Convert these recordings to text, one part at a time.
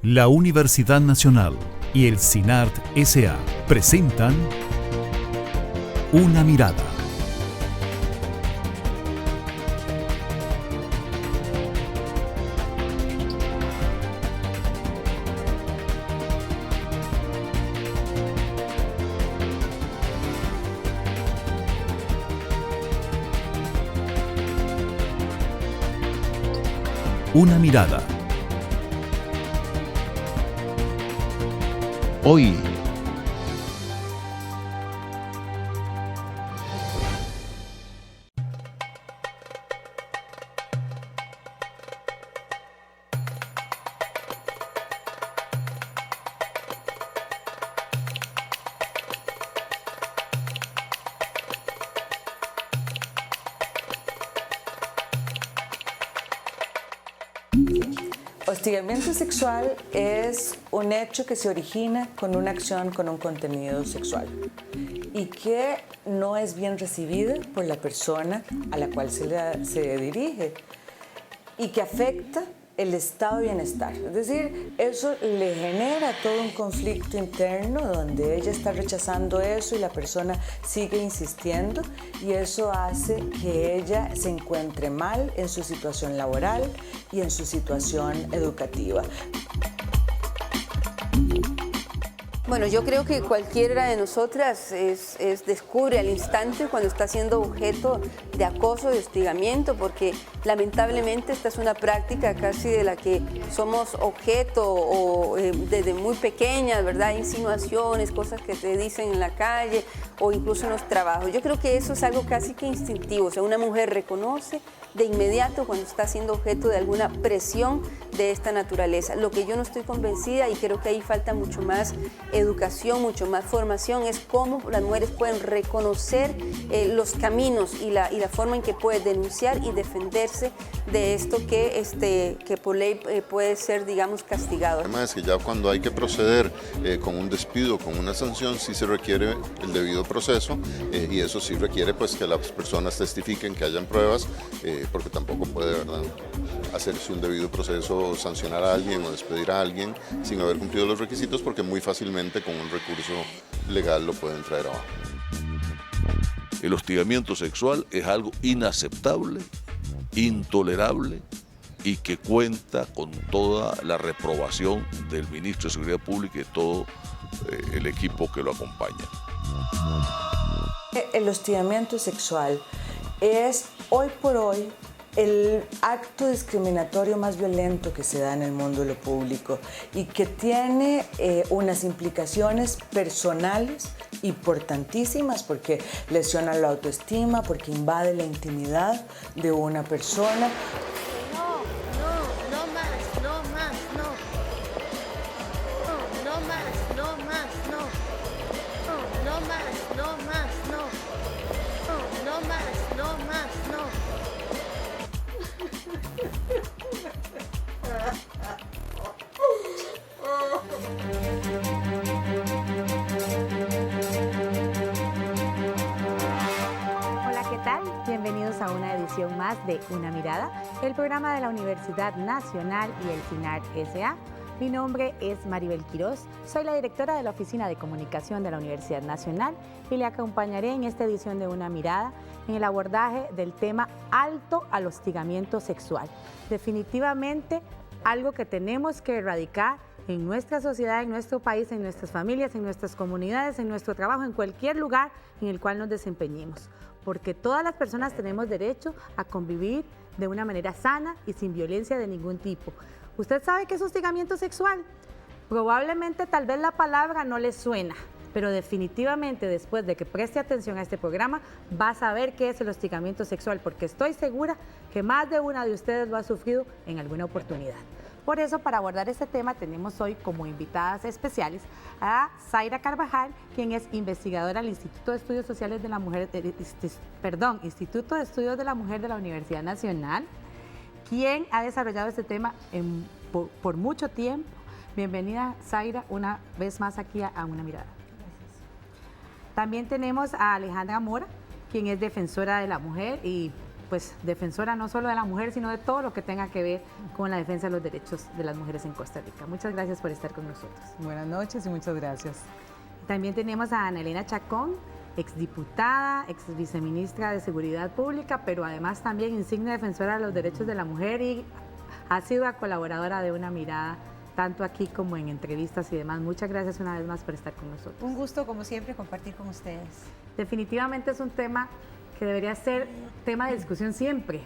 La Universidad Nacional y el CINART S.A. presentan Una Mirada. Una Mirada. Hoy, Hostigamiento sexual es un hecho que se origina con una acción con un contenido sexual y que no es bien recibido por la persona a la cual se dirige y que afecta el estado de bienestar. Es decir, eso le genera todo un conflicto interno donde ella está rechazando eso y la persona sigue insistiendo, y eso hace que ella se encuentre mal en su situación laboral y en su situación educativa. Bueno, yo creo que cualquiera de nosotras descubre al instante cuando está siendo objeto de acoso, de hostigamiento, porque lamentablemente esta es una práctica casi de la que somos objeto o desde muy pequeñas, ¿verdad? Insinuaciones, cosas que te dicen en la calle o incluso en los trabajos. Yo creo que eso es algo casi que instintivo, o sea, una mujer reconoce de inmediato cuando está siendo objeto de alguna presión de esta naturaleza. Lo que yo no estoy convencida, y creo que ahí falta mucho más educación, mucho más formación, es cómo las mujeres pueden reconocer los caminos y la forma en que pueden denunciar y defenderse de esto que por ley puede ser, digamos, castigado. Además es que ya cuando hay que proceder con un despido, con una sanción, sí se requiere el debido proceso, y eso sí requiere pues que las personas testifiquen, que hayan pruebas, porque tampoco puede, ¿verdad?, hacerse un debido proceso, sancionar a alguien o despedir a alguien sin haber cumplido los requisitos, porque muy fácilmente con un recurso legal lo pueden traer abajo. el hostigamiento sexual es algo inaceptable, intolerable y que cuenta con toda la reprobación del ministro de Seguridad Pública y todo el equipo que lo acompaña. El hostigamiento sexual es hoy por hoy el acto discriminatorio más violento que se da en el mundo de lo público y que tiene unas implicaciones personales importantísimas, porque lesiona la autoestima, porque invade la intimidad de una persona. Hola, ¿qué tal? Bienvenidos a una edición más de Una Mirada, el programa de la Universidad Nacional y el CINART S.A. Mi nombre es Maribel Quiroz, soy la directora de la Oficina de Comunicación de la Universidad Nacional y le acompañaré en esta edición de Una Mirada en el abordaje del tema alto al hostigamiento sexual. Definitivamente algo que tenemos que erradicar en nuestra sociedad, en nuestro país, en nuestras familias, en nuestras comunidades, en nuestro trabajo, en cualquier lugar en el cual nos desempeñemos. Porque todas las personas tenemos derecho a convivir de una manera sana y sin violencia de ningún tipo. ¿Usted sabe qué es hostigamiento sexual? Probablemente tal vez la palabra no le suena, pero definitivamente después de que preste atención a este programa va a saber qué es el hostigamiento sexual, porque estoy segura que más de una de ustedes lo ha sufrido en alguna oportunidad. Por eso, para abordar este tema, tenemos hoy como invitadas especiales a Zaira Carvajal, quien es investigadora del Instituto de Estudios Sociales de la Mujer, Instituto de Estudios de la Mujer de la Universidad Nacional, quien ha desarrollado este tema por mucho tiempo. Bienvenida, Zaira, una vez más aquí a Una Mirada. Gracias. También tenemos a Alejandra Mora, quien es defensora de la mujer y pues defensora no solo de la mujer, sino de todo lo que tenga que ver con la defensa de los derechos de las mujeres en Costa Rica. Muchas gracias por estar con nosotros. Buenas noches y muchas gracias. También tenemos a Ana Elena Chacón, exdiputada, exviceministra de Seguridad Pública, pero además también insigne defensora de los derechos de la mujer y ha sido colaboradora de Una Mirada, tanto aquí como en entrevistas y demás. Muchas gracias una vez más por estar con nosotros. Un gusto, como siempre, compartir con ustedes. Definitivamente es un tema que debería ser tema de discusión siempre.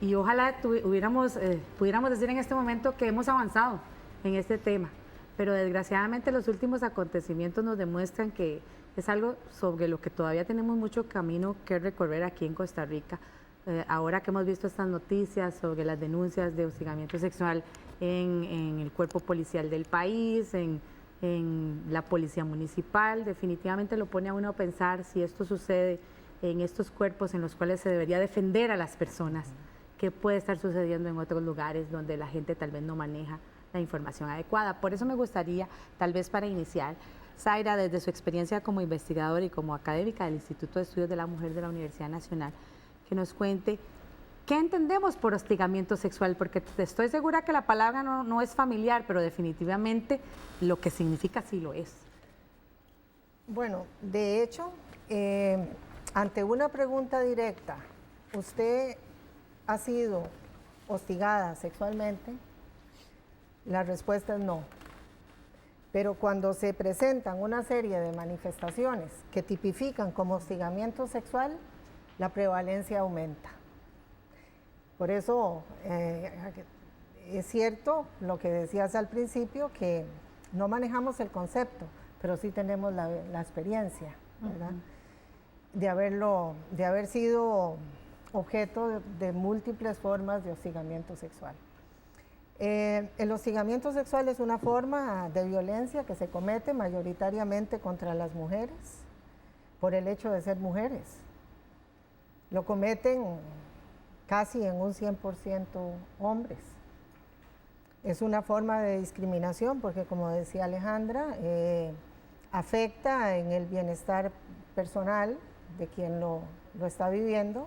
Y ojalá pudiéramos decir en este momento que hemos avanzado en este tema. Pero desgraciadamente los últimos acontecimientos nos demuestran que es algo sobre lo que todavía tenemos mucho camino que recorrer aquí en Costa Rica. Ahora que hemos visto estas noticias sobre las denuncias de hostigamiento sexual en el cuerpo policial del país, en la policía municipal, definitivamente lo pone a uno a pensar si esto sucede en estos cuerpos en los cuales se debería defender a las personas, qué puede estar sucediendo en otros lugares donde la gente tal vez no maneja la información adecuada. Por eso me gustaría, tal vez para iniciar, Zaira, desde su experiencia como investigadora y como académica del Instituto de Estudios de la Mujer de la Universidad Nacional, que nos cuente qué entendemos por hostigamiento sexual, porque estoy segura que la palabra no es familiar, pero definitivamente lo que significa sí lo es. Bueno, de hecho, ante una pregunta directa, ¿usted ha sido hostigada sexualmente? La respuesta es no. Pero cuando se presentan una serie de manifestaciones que tipifican como hostigamiento sexual, la prevalencia aumenta. Por eso es cierto lo que decías al principio, que no manejamos el concepto, pero sí tenemos la experiencia, ¿verdad? De haber sido objeto de múltiples formas de hostigamiento sexual. El hostigamiento sexual es una forma de violencia que se comete mayoritariamente contra las mujeres por el hecho de ser mujeres. Lo cometen casi en un 100% hombres. Es una forma de discriminación porque, como decía Alejandra, afecta en el bienestar personal de quien lo está viviendo,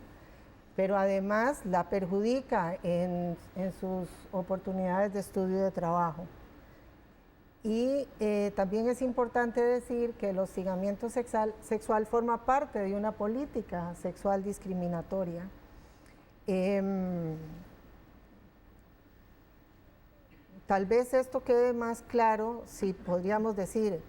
pero además la perjudica en sus oportunidades de estudio y de trabajo. Y también es importante decir que el hostigamiento sexual forma parte de una política sexual discriminatoria. Tal vez esto quede más claro si podríamos decir,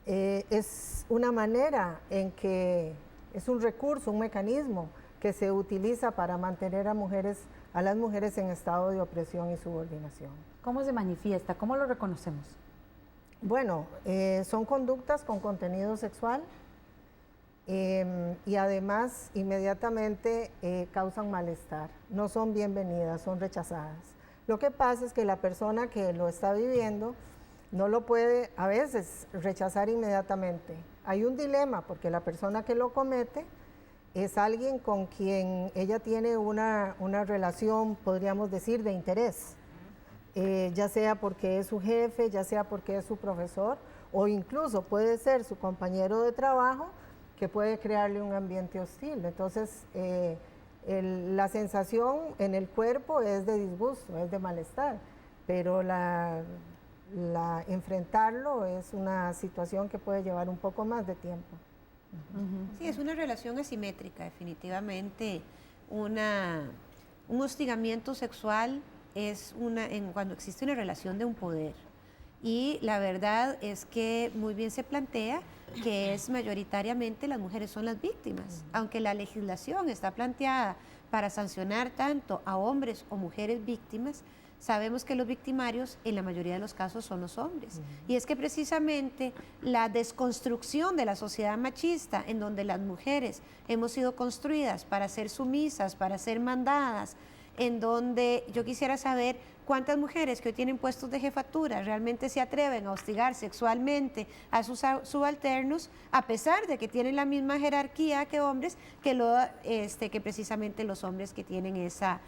es una manera en que es un recurso, un mecanismo que se utiliza para mantener a las mujeres en estado de opresión y subordinación. ¿Cómo se manifiesta? ¿Cómo lo reconocemos? Bueno, son conductas con contenido sexual y además inmediatamente causan malestar. No son bienvenidas, son rechazadas. Lo que pasa es que la persona que lo está viviendo no lo puede a veces rechazar inmediatamente. Hay un dilema porque la persona que lo comete es alguien con quien ella tiene una relación, podríamos decir, de interés. Ya sea porque es su jefe, ya sea porque es su profesor, o incluso puede ser su compañero de trabajo que puede crearle un ambiente hostil. Entonces, la sensación en el cuerpo es de disgusto, es de malestar, pero enfrentarlo es una situación que puede llevar un poco más de tiempo. Sí, es una relación asimétrica, definitivamente. Un hostigamiento sexual es cuando existe una relación de un poder. Y la verdad es que muy bien se plantea que es mayoritariamente las mujeres son las víctimas. Aunque la legislación está planteada para sancionar tanto a hombres o mujeres víctimas, sabemos que los victimarios en la mayoría de los casos son los hombres. Y es que precisamente la desconstrucción de la sociedad machista, en donde las mujeres hemos sido construidas para ser sumisas, para ser mandadas, en donde yo quisiera saber cuántas mujeres que hoy tienen puestos de jefatura realmente se atreven a hostigar sexualmente a sus subalternos, a pesar de que tienen la misma jerarquía que hombres, que precisamente los hombres que tienen esa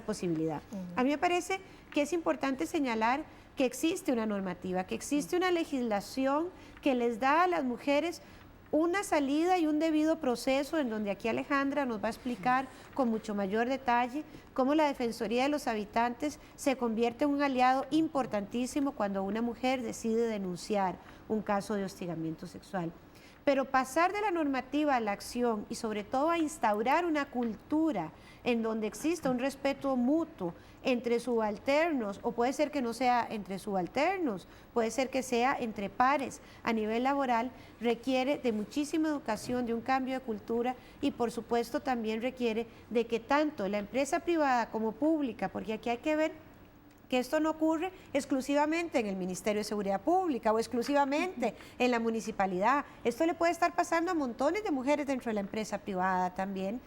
posibilidad. A mí me parece que es importante señalar que existe una normativa, que existe una legislación que les da a las mujeres una salida y un debido proceso en donde aquí Alejandra nos va a explicar con mucho mayor detalle cómo la Defensoría de los Habitantes se convierte en un aliado importantísimo cuando una mujer decide denunciar un caso de hostigamiento sexual. Pero pasar de la normativa a la acción y sobre todo a instaurar una cultura en donde exista un respeto mutuo entre subalternos, o puede ser que no sea entre subalternos, puede ser que sea entre pares a nivel laboral, requiere de muchísima educación, de un cambio de cultura y por supuesto también requiere de que tanto la empresa privada como pública, porque aquí hay que ver que esto no ocurre exclusivamente en el Ministerio de Seguridad Pública o exclusivamente en la municipalidad. Esto le puede estar pasando a montones de mujeres dentro de la empresa privada también.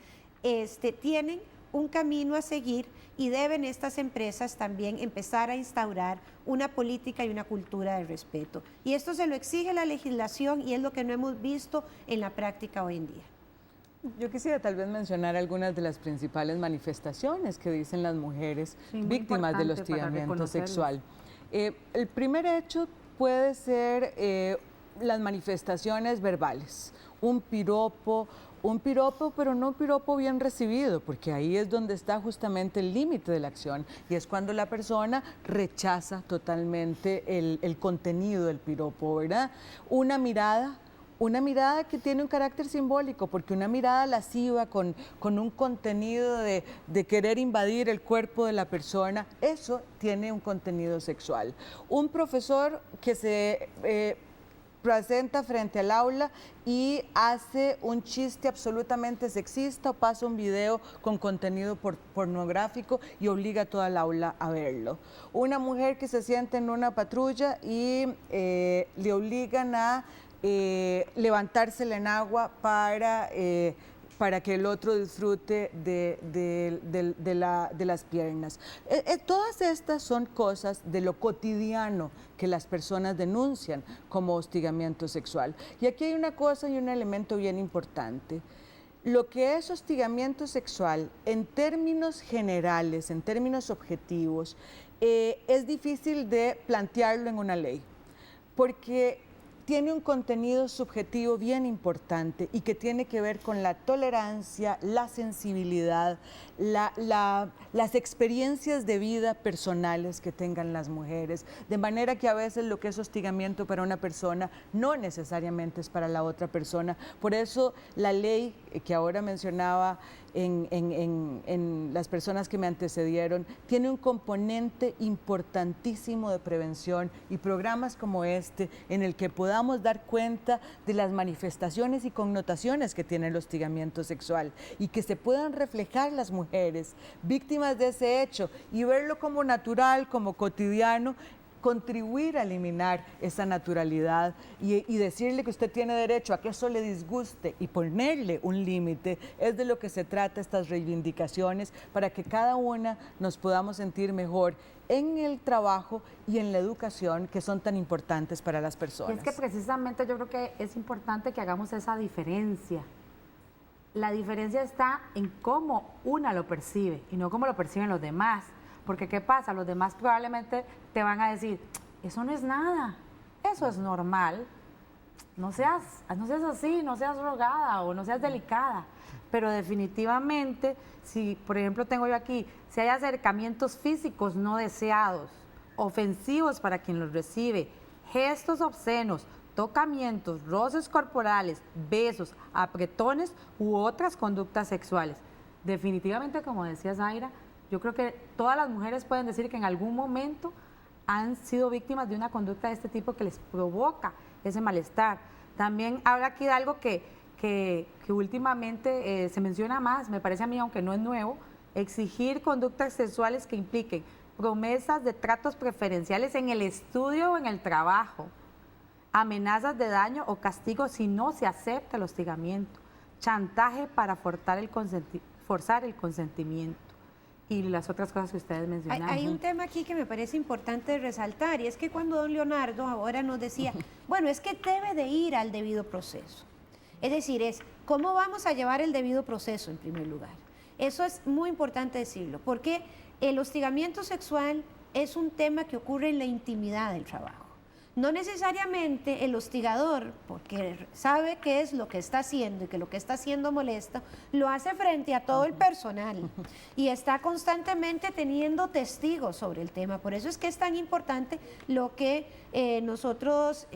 Tienen un camino a seguir y deben estas empresas también empezar a instaurar una política y una cultura de respeto. Y esto se lo exige la legislación y es lo que no hemos visto en la práctica hoy en día. Yo quisiera tal vez mencionar algunas de las principales manifestaciones que dicen las mujeres víctimas del hostigamiento sexual. El primer hecho puede ser las manifestaciones verbales, un piropo, pero no un piropo bien recibido, porque ahí es donde está justamente el límite de la acción y es cuando la persona rechaza totalmente el contenido del piropo, ¿verdad? Una mirada que tiene un carácter simbólico, porque una mirada lasciva con un contenido de querer invadir el cuerpo de la persona, eso tiene un contenido sexual. Un profesor que se presenta frente al aula y hace un chiste absolutamente sexista o pasa un video con contenido pornográfico y obliga a toda el aula a verlo. Una mujer que se sienta en una patrulla y le obligan a levantársela en agua para que el otro disfrute de las piernas. Todas estas son cosas de lo cotidiano que las personas denuncian como hostigamiento sexual. Y aquí hay una cosa y un elemento bien importante. Lo que es hostigamiento sexual en términos generales, en términos objetivos, es difícil de plantearlo en una ley, porque tiene un contenido subjetivo bien importante y que tiene que ver con la tolerancia, la sensibilidad, las experiencias de vida personales que tengan las mujeres, de manera que a veces lo que es hostigamiento para una persona no necesariamente es para la otra persona. Por eso la ley que ahora mencionaba en las personas que me antecedieron tiene un componente importantísimo de prevención y programas como este en el que podamos dar cuenta de las manifestaciones y connotaciones que tiene el hostigamiento sexual y que se puedan reflejar las mujeres víctimas de ese hecho y verlo como natural, como cotidiano, contribuir a eliminar esa naturalidad y decirle que usted tiene derecho a que eso le disguste y ponerle un límite, es de lo que se trata estas reivindicaciones para que cada una nos podamos sentir mejor en el trabajo y en la educación que son tan importantes para las personas. Y es que precisamente yo creo que es importante que hagamos esa diferencia. La diferencia está en cómo una lo percibe y no cómo lo perciben los demás. Porque ¿qué pasa? Los demás probablemente te van a decir, eso no es nada, eso es normal, no seas así, no seas rogada o no seas delicada. Pero definitivamente, si por ejemplo tengo yo aquí, si hay acercamientos físicos no deseados, ofensivos para quien los recibe, gestos obscenos, tocamientos, roces corporales, besos, apretones u otras conductas sexuales. Definitivamente, como decía Zaira, yo creo que todas las mujeres pueden decir que en algún momento han sido víctimas de una conducta de este tipo que les provoca ese malestar. También habla aquí de algo que últimamente se menciona más, me parece a mí, aunque no es nuevo, exigir conductas sexuales que impliquen promesas de tratos preferenciales en el estudio o en el trabajo, amenazas de daño o castigo si no se acepta el hostigamiento, chantaje para forzar el consentimiento. Y las otras cosas que ustedes mencionaron. Hay un tema aquí que me parece importante resaltar y es que cuando don Leonardo ahora nos decía, bueno, es que debe de ir al debido proceso. Es decir, ¿cómo vamos a llevar el debido proceso en primer lugar? Eso es muy importante decirlo, porque el hostigamiento sexual es un tema que ocurre en la intimidad del trabajo. No necesariamente el hostigador, porque sabe qué es lo que está haciendo y que lo que está haciendo molesta, lo hace frente a todo el personal y está constantemente teniendo testigos sobre el tema. Por eso es que es tan importante lo que nosotros,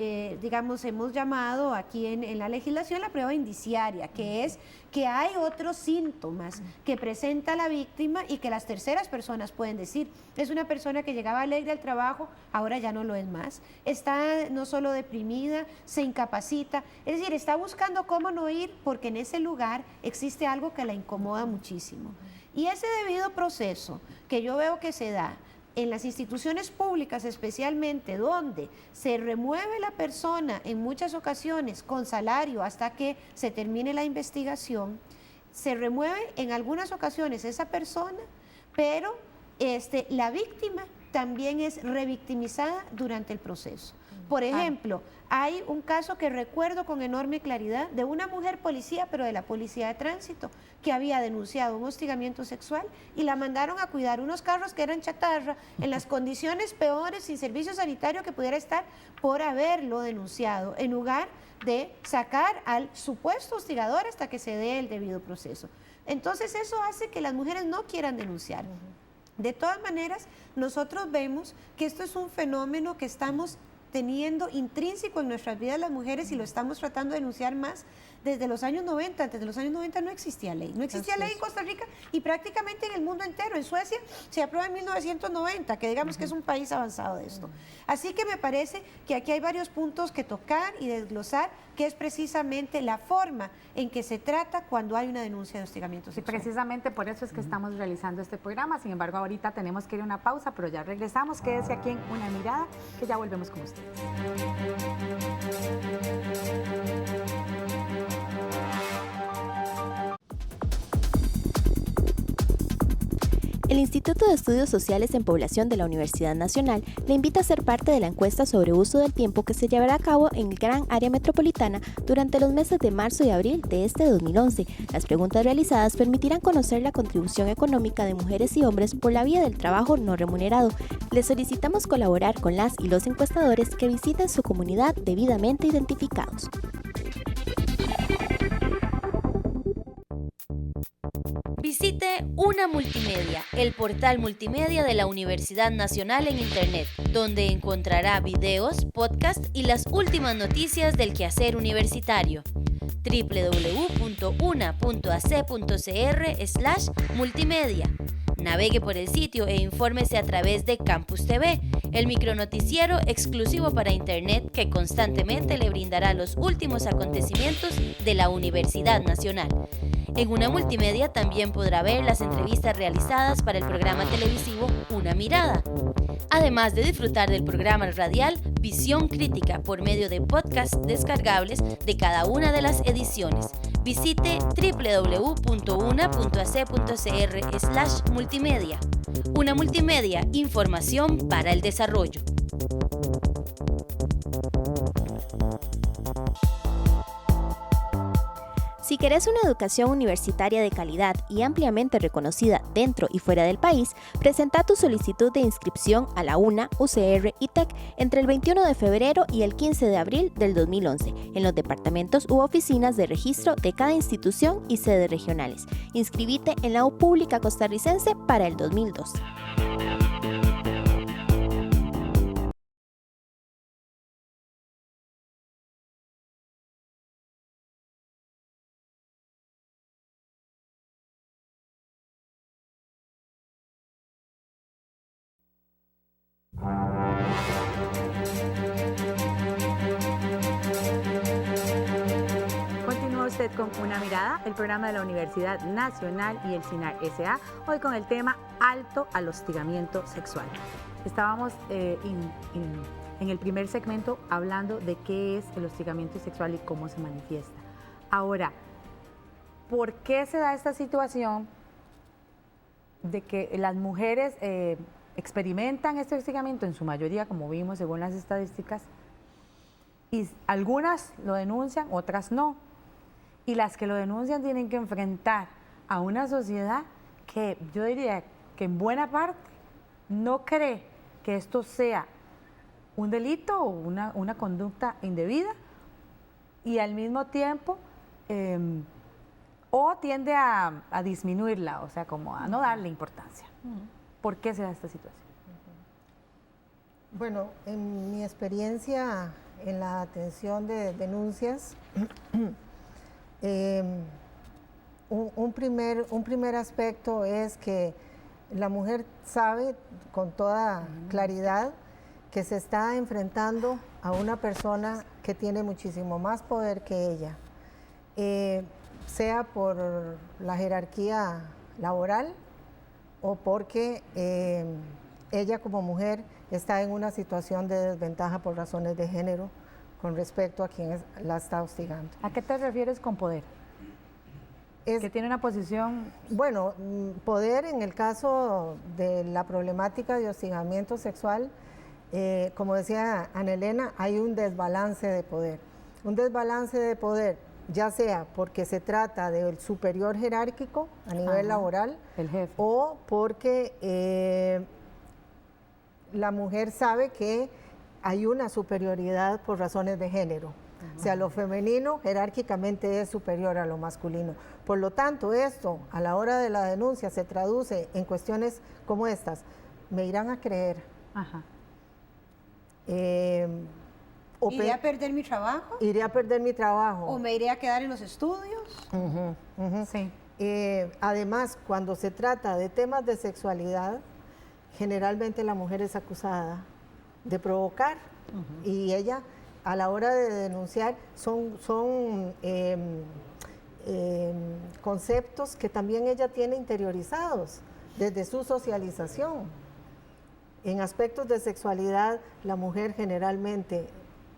digamos, hemos llamado aquí en la legislación la prueba indiciaria, que es que hay otros síntomas que presenta la víctima y que las terceras personas pueden decir. Es una persona que llegaba alegre al trabajo, ahora ya no lo es más. Está no solo deprimida, se incapacita, es decir, está buscando cómo no ir porque en ese lugar existe algo que la incomoda muchísimo. Y ese debido proceso que yo veo que se da en las instituciones públicas especialmente, donde se remueve la persona en muchas ocasiones con salario hasta que se termine la investigación, se remueve en algunas ocasiones esa persona, pero la víctima también es revictimizada durante el proceso. Por ejemplo, hay un caso que recuerdo con enorme claridad de una mujer policía, pero de la Policía de Tránsito, que había denunciado un hostigamiento sexual y la mandaron a cuidar unos carros que eran chatarra, en las condiciones peores, sin servicio sanitario que pudiera estar, por haberlo denunciado, en lugar de sacar al supuesto hostigador hasta que se dé el debido proceso. Entonces eso hace que las mujeres no quieran denunciar. De todas maneras, nosotros vemos que esto es un fenómeno que estamos teniendo intrínseco en nuestras vidas las mujeres y lo estamos tratando de denunciar más desde los años 90. Antes de los años 90 no existía ley. No existía ley en Costa Rica y prácticamente en el mundo entero. En Suecia se aprueba en 1990, que digamos que es un país avanzado de esto. Así que me parece que aquí hay varios puntos que tocar y desglosar, que es precisamente la forma en que se trata cuando hay una denuncia de hostigamiento sexual. Y precisamente por eso es que estamos realizando este programa. Sin embargo, ahorita tenemos que ir a una pausa, pero ya regresamos. Quédese aquí en Una Mirada, que ya volvemos con ustedes. El Instituto de Estudios Sociales en Población de la Universidad Nacional le invita a ser parte de la encuesta sobre uso del tiempo que se llevará a cabo en el gran área metropolitana durante los meses de marzo y abril de este 2011. Las preguntas realizadas permitirán conocer la contribución económica de mujeres y hombres por la vía del trabajo no remunerado. Les solicitamos colaborar con las y los encuestadores que visiten su comunidad debidamente identificados. Visite Una Multimedia, el portal multimedia de la Universidad Nacional en Internet, donde encontrará videos, podcasts y las últimas noticias del quehacer universitario. www.una.ac.cr/multimedia. Navegue por el sitio e infórmese a través de Campus TV, el micronoticiero exclusivo para Internet que constantemente le brindará los últimos acontecimientos de la Universidad Nacional. En Una Multimedia también podrá ver las entrevistas realizadas para el programa televisivo Una Mirada, además de disfrutar del programa radial Visión Crítica por medio de podcasts descargables de cada una de las ediciones. Visite www.una.ac.cr/multimedia. Una Multimedia, información para el desarrollo. Si querés una educación universitaria de calidad y ampliamente reconocida dentro y fuera del país, presenta tu solicitud de inscripción a la UNA, UCR y TEC entre el 21 de febrero y el 15 de abril del 2011 en los departamentos u oficinas de registro de cada institución y sedes regionales. Inscribite en la U Pública Costarricense para el 2012. Continúa usted con Una Mirada, el programa de la Universidad Nacional y el CINAR S.A., hoy con el tema Alto al hostigamiento sexual. Estábamos en el primer segmento hablando de qué es el hostigamiento sexual y cómo se manifiesta. Ahora, ¿por qué se da esta situación de que las mujeres experimentan este hostigamiento? En su mayoría, como vimos según las estadísticas, y algunas lo denuncian, otras no. Y las que lo denuncian tienen que enfrentar a una sociedad que yo diría que en buena parte no cree que esto sea un delito o una conducta indebida y al mismo tiempo o tiende a disminuirla, o sea, como a no darle importancia. ¿Por qué se da esta situación? Bueno, en mi experiencia en la atención de denuncias, un primer aspecto es que la mujer sabe con toda claridad que se está enfrentando a una persona que tiene muchísimo más poder que ella, sea por la jerarquía laboral o porque ella como mujer está en una situación de desventaja por razones de género con respecto a quien la está hostigando. ¿A qué te refieres con poder? Que tiene una posición... Bueno, poder en el caso de la problemática de hostigamiento sexual, como decía Ana Elena, hay un desbalance de poder. Un desbalance de poder, ya sea porque se trata del superior jerárquico a nivel laboral, el jefe, o porque la mujer sabe que hay una superioridad por razones de género. O sea, lo femenino jerárquicamente es superior a lo masculino. Por lo tanto, esto a la hora de la denuncia se traduce en cuestiones como estas. ¿Me irán a creer? ¿Iré a perder mi trabajo? ¿Iré a perder mi trabajo? ¿O me iré a quedar en los estudios? Sí. Además, cuando se trata de temas de sexualidad, generalmente la mujer es acusada de provocar y ella a la hora de denunciar son conceptos que también ella tiene interiorizados desde su socialización. En aspectos de sexualidad, la mujer generalmente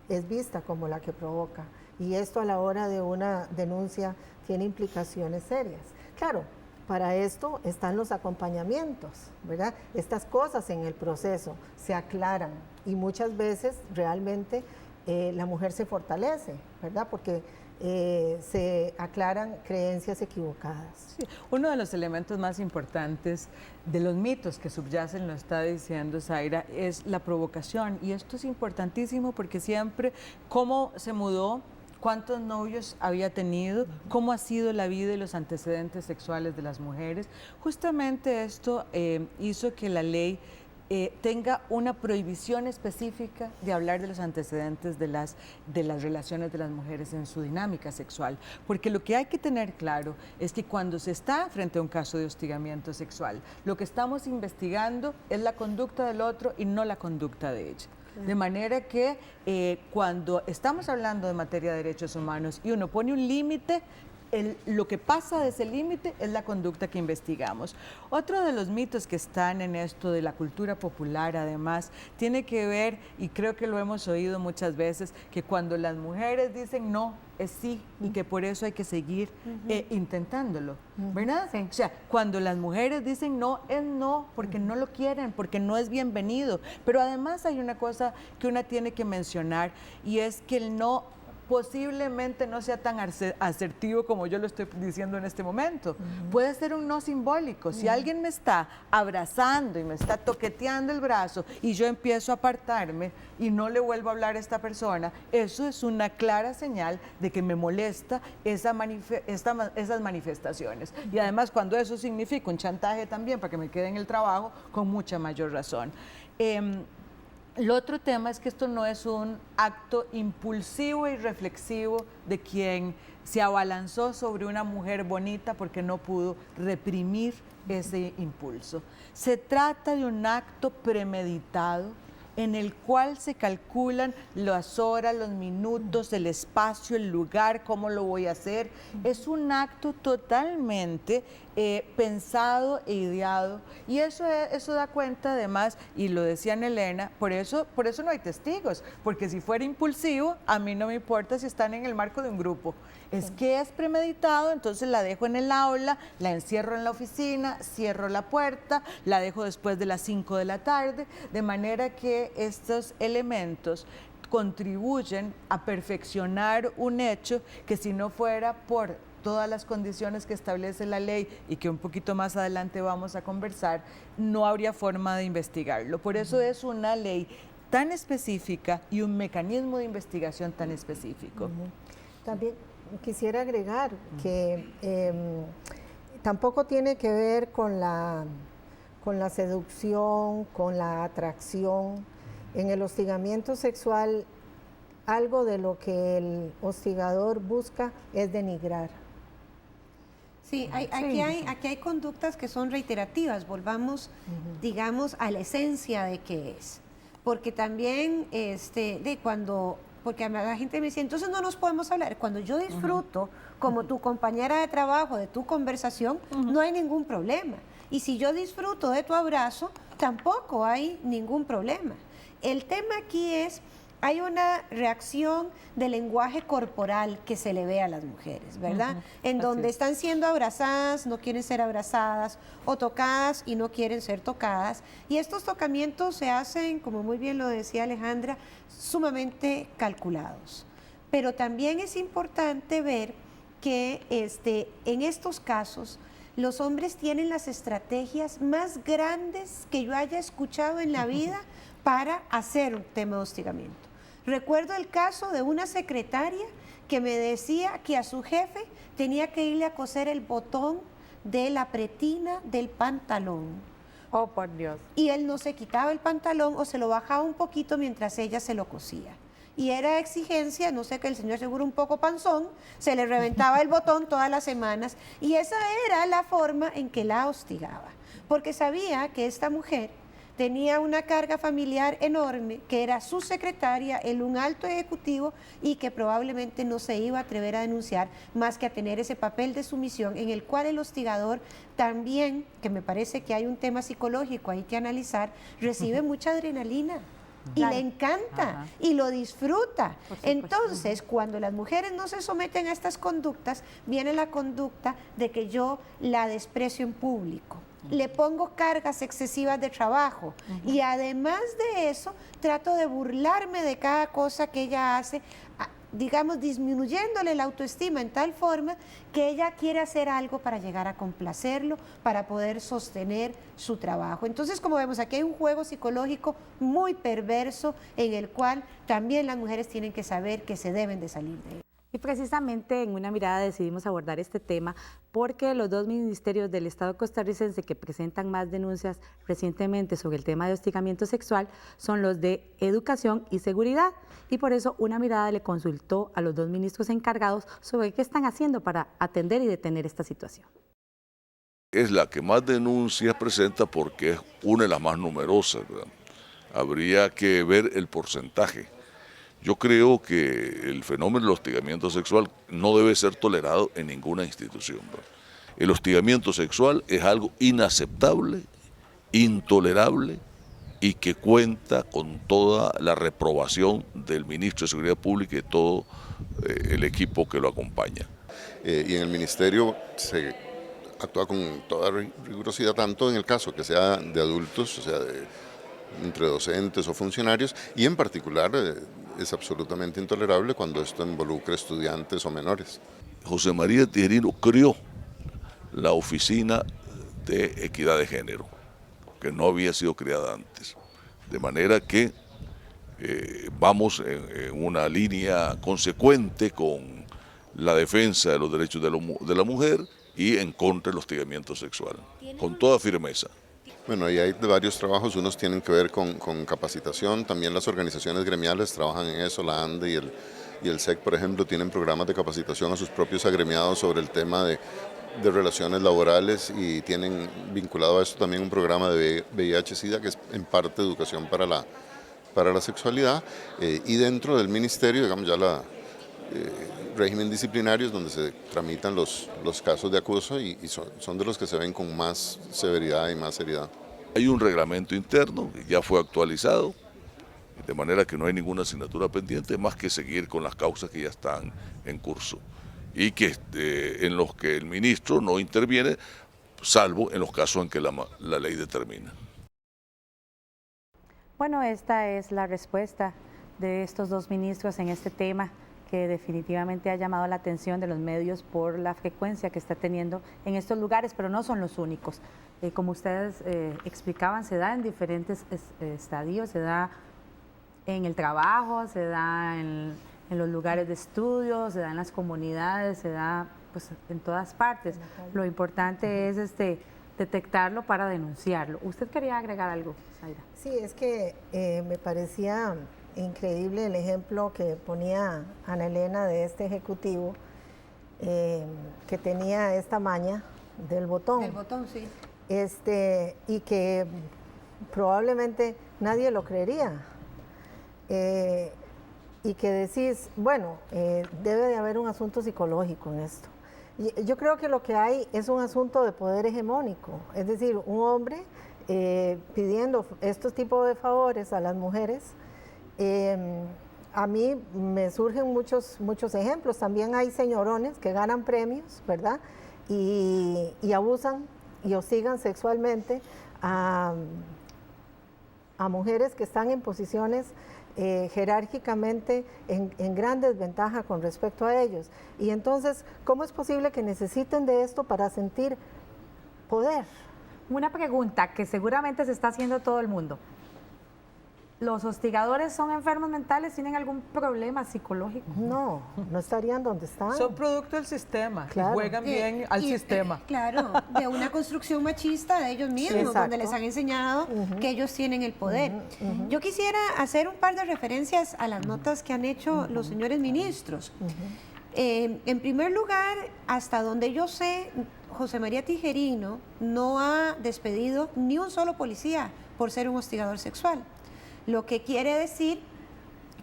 es vista como la que provoca y esto a la hora de una denuncia tiene implicaciones serias. Claro, para esto están los acompañamientos, ¿verdad? Estas cosas en el proceso se aclaran y muchas veces realmente la mujer se fortalece, ¿verdad? Porque se aclaran creencias equivocadas. Sí. Uno de los elementos más importantes de los mitos que subyacen, lo está diciendo Zaira, es la provocación. Y esto es importantísimo porque siempre, cómo se mudó, cuántos novios había tenido, cómo ha sido la vida y los antecedentes sexuales de las mujeres. Justamente esto hizo que la ley tenga una prohibición específica de hablar de los antecedentes de las relaciones de las mujeres en su dinámica sexual. Porque lo que hay que tener claro es que cuando se está frente a un caso de hostigamiento sexual, lo que estamos investigando es la conducta del otro y no la conducta de ella. De manera que cuando estamos hablando de materia de derechos humanos y uno pone un límite, lo que pasa de ese límite es la conducta que investigamos. Otro de los mitos que están en esto de la cultura popular, además, tiene que ver, y creo que lo hemos oído muchas veces, que cuando las mujeres dicen no, es sí, y que por eso hay que seguir intentándolo, ¿verdad? Sí. O sea, cuando las mujeres dicen no, es no, porque no lo quieren, porque no es bienvenido. Pero además hay una cosa que una tiene que mencionar, y es que el no posiblemente no sea tan asertivo como yo lo estoy diciendo en este momento. Puede ser un no simbólico. Si alguien me está abrazando y me está toqueteando el brazo y yo empiezo a apartarme y no le vuelvo a hablar a esta persona, eso es una clara señal de que me molesta esas manifestaciones. Y además, cuando eso significa un chantaje también para que me quede en el trabajo, con mucha mayor razón. El otro tema es que esto no es un acto impulsivo y reflexivo de quien se abalanzó sobre una mujer bonita porque no pudo reprimir ese impulso. Se trata de un acto premeditado en el cual se calculan las horas, los minutos, el espacio, el lugar, cómo lo voy a hacer. Es un acto totalmente pensado e ideado, y eso da cuenta además, y lo decía Ana Elena, por eso no hay testigos, porque si fuera impulsivo, a mí no me importa si están en el marco de un grupo. Es que es premeditado, entonces la dejo en el aula, la encierro en la oficina, cierro la puerta, la dejo después de las 5 de la tarde, de manera que estos elementos contribuyen a perfeccionar un hecho que, si no fuera por todas las condiciones que establece la ley y que un poquito más adelante vamos a conversar, no habría forma de investigarlo. Por eso es una ley tan específica y un mecanismo de investigación tan específico. También quisiera agregar que tampoco tiene que ver con la seducción, con la atracción. En el hostigamiento sexual, algo de lo que el hostigador busca es denigrar. Sí, aquí hay conductas que son reiterativas, volvamos, digamos, a la esencia de qué es. Porque también, porque a la gente me dice, entonces no nos podemos hablar. Cuando yo disfruto, como tu compañera de trabajo, de tu conversación, no hay ningún problema. Y si yo disfruto de tu abrazo, tampoco hay ningún problema. El tema aquí es, hay una reacción del lenguaje corporal que se le ve a las mujeres, ¿verdad? En donde están siendo abrazadas, no quieren ser abrazadas, o tocadas y no quieren ser tocadas. Y estos tocamientos se hacen, como muy bien lo decía Alejandra, sumamente calculados. Pero también es importante ver que en estos casos los hombres tienen las estrategias más grandes que yo haya escuchado en la vida para hacer un tema de hostigamiento. Recuerdo el caso de una secretaria que me decía que a su jefe tenía que irle a coser el botón de la pretina del pantalón. Oh, por Dios. Y él no se quitaba el pantalón o se lo bajaba un poquito mientras ella se lo cosía. Y era exigencia, no sé, que el señor seguro un poco panzón, se le reventaba el botón todas las semanas. Y esa era la forma en que la hostigaba. Porque sabía que esta mujer tenía una carga familiar enorme, que era su secretaria, él un alto ejecutivo, y que probablemente no se iba a atrever a denunciar más que a tener ese papel de sumisión en el cual el hostigador también, que me parece que hay un tema psicológico ahí que analizar, recibe mucha adrenalina. Y le encanta y lo disfruta. Entonces, cuando las mujeres no se someten a estas conductas, viene la conducta de que yo la desprecio en público. Le pongo cargas excesivas de trabajo y además de eso trato de burlarme de cada cosa que ella hace, digamos, disminuyéndole la autoestima en tal forma que ella quiere hacer algo para llegar a complacerlo, para poder sostener su trabajo. Entonces, como vemos, aquí hay un juego psicológico muy perverso en el cual también las mujeres tienen que saber que se deben de salir de él. Y precisamente en Una Mirada decidimos abordar este tema porque los dos ministerios del Estado costarricense que presentan más denuncias recientemente sobre el tema de hostigamiento sexual son los de Educación y Seguridad. Y por eso Una Mirada le consultó a los dos ministros encargados sobre qué están haciendo para atender y detener esta situación. Es la que más denuncias presenta porque es una de las más numerosas, ¿verdad? Habría que ver el porcentaje. Yo creo que el fenómeno del hostigamiento sexual no debe ser tolerado en ninguna institución, ¿verdad? El hostigamiento sexual es algo inaceptable, intolerable y que cuenta con toda la reprobación del ministro de Seguridad Pública y todo el equipo que lo acompaña. Y en el ministerio se actúa con toda rigurosidad, tanto en el caso que sea de adultos, o sea, entre docentes o funcionarios, y en particular es absolutamente intolerable cuando esto involucra estudiantes o menores. José María Tijerino creó la Oficina de Equidad de Género, que no había sido creada antes. De manera que vamos en una línea consecuente con la defensa de los derechos de la mujer y en contra del hostigamiento sexual, con toda firmeza. Bueno, ahí hay varios trabajos, unos tienen que ver con capacitación, también las organizaciones gremiales trabajan en eso, la ANDE y el SEC, por ejemplo, tienen programas de capacitación a sus propios agremiados sobre el tema de relaciones laborales y tienen vinculado a esto también un programa de VIH-Sida que es en parte educación para la sexualidad y dentro del ministerio, digamos ya régimen disciplinario es donde se tramitan los casos de acoso y son de los que se ven con más severidad y más seriedad. Hay un reglamento interno que ya fue actualizado, de manera que no hay ninguna asignatura pendiente más que seguir con las causas que ya están en curso y que en los que el ministro no interviene, salvo en los casos en que la ley determina. Bueno, esta es la respuesta de estos dos ministros en este tema, que definitivamente ha llamado la atención de los medios por la frecuencia que está teniendo en estos lugares, pero no son los únicos. Como ustedes explicaban, se da en diferentes estadios, se da en el trabajo, se da en los lugares de estudio, se da en las comunidades, se da pues en todas partes. Lo importante es detectarlo para denunciarlo. ¿Usted quería agregar algo, Zaira? Sí, es que me parecía increíble el ejemplo que ponía Ana Elena de este ejecutivo que tenía esta maña del botón. Del botón, sí. Y que probablemente nadie lo creería. Y que decís, bueno, debe de haber un asunto psicológico en esto. Yo creo que lo que hay es un asunto de poder hegemónico, es decir, un hombre pidiendo estos tipos de favores a las mujeres. A mí me surgen muchos ejemplos. También hay señorones que ganan premios, ¿verdad? Y abusan y hostigan sexualmente a mujeres que están en posiciones jerárquicamente en gran desventaja con respecto a ellos. Y entonces, ¿cómo es posible que necesiten de esto para sentir poder? Una pregunta que seguramente se está haciendo todo el mundo. ¿Los hostigadores son enfermos mentales? ¿Tienen algún problema psicológico? No, no estarían donde están. Son producto del sistema, claro. Y juegan bien al sistema. Claro, de una construcción machista de ellos mismos, Exacto. donde les han enseñado que ellos tienen el poder. Yo quisiera hacer un par de referencias a las notas que han hecho los señores ministros. En primer lugar, hasta donde yo sé, José María Tijerino no ha despedido ni un solo policía por ser un hostigador sexual. Lo que quiere decir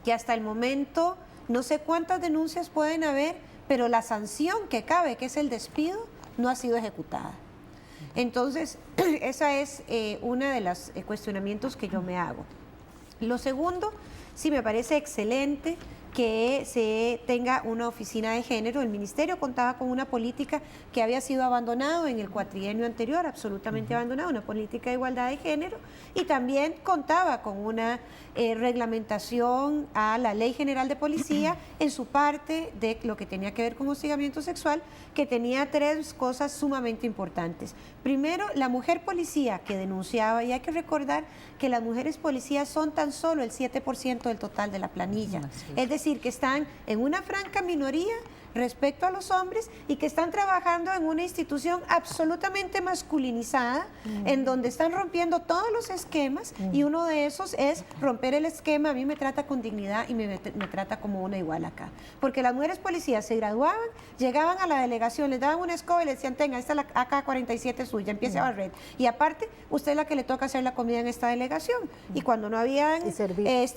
que hasta el momento no sé cuántas denuncias pueden haber, pero la sanción que cabe, que es el despido, no ha sido ejecutada. Entonces, esa es una de los cuestionamientos que yo me hago. Lo segundo, sí me parece excelente que se tenga una oficina de género. El ministerio contaba con una política que había sido abandonado en el cuatrienio anterior, absolutamente abandonado, una política de igualdad de género, y también contaba con una reglamentación a la Ley General de Policía en su parte de lo que tenía que ver con hostigamiento sexual, que tenía tres cosas sumamente importantes. Primero, la mujer policía que denunciaba, y hay que recordar que las mujeres policías son tan solo el 7% del total de la planilla, es decir, que están en una franca minoría respecto a los hombres y que están trabajando en una institución absolutamente masculinizada, en donde están rompiendo todos los esquemas, y uno de esos es romper el esquema: a mí me trata con dignidad y me trata como una igual acá. Porque las mujeres policías se graduaban, llegaban a la delegación, les daban una escoba y les decían: tenga, esta es la AK-47 suya, empiece a barrer. Y aparte, usted es la que le toca hacer la comida en esta delegación. Y cuando no habían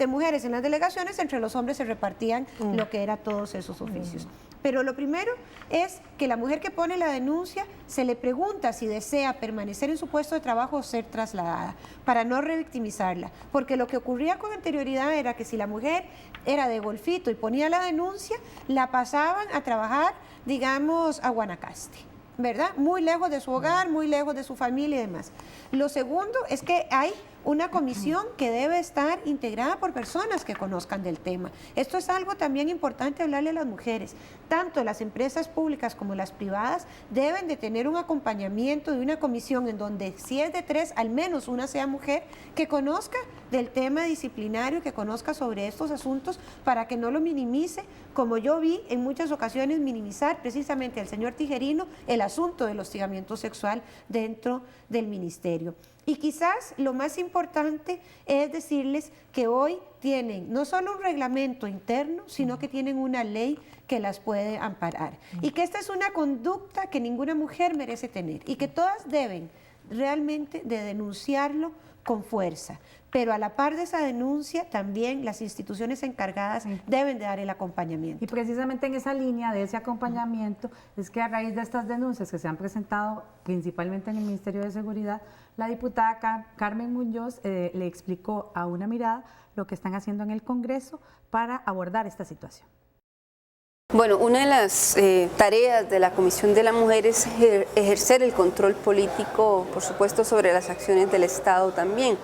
mujeres en las delegaciones, entre los hombres se repartían lo que era todos esos oficios. Pero lo primero es que la mujer que pone la denuncia se le pregunta si desea permanecer en su puesto de trabajo o ser trasladada, para no revictimizarla. Porque lo que ocurría con anterioridad era que si la mujer era de Golfito y ponía la denuncia, la pasaban a trabajar, digamos, a Guanacaste, ¿verdad? Muy lejos de su hogar, muy lejos de su familia y demás. Lo segundo es que hay una comisión que debe estar integrada por personas que conozcan del tema. Esto es algo también importante hablarle a las mujeres. Tanto las empresas públicas como las privadas deben de tener un acompañamiento de una comisión en donde, si es de 3, al menos una sea mujer, que conozca del tema disciplinario, que conozca sobre estos asuntos, para que no lo minimice, como yo vi en muchas ocasiones minimizar precisamente al señor Tijerino el asunto del hostigamiento sexual dentro del ministerio. Y quizás lo más importante es decirles que hoy tienen no solo un reglamento interno, sino que tienen una ley que las puede amparar. Y que esta es una conducta que ninguna mujer merece tener y que todas deben realmente de denunciarlo con fuerza. Pero a la par de esa denuncia, también las instituciones encargadas deben de dar el acompañamiento. Y precisamente en esa línea de ese acompañamiento es que a raíz de estas denuncias que se han presentado principalmente en el Ministerio de Seguridad, la diputada Carmen Muñoz le explicó a Una Mirada lo que están haciendo en el Congreso para abordar esta situación. Bueno, una de las tareas de la Comisión de la Mujer es ejercer el control político, por supuesto, sobre las acciones del Estado también.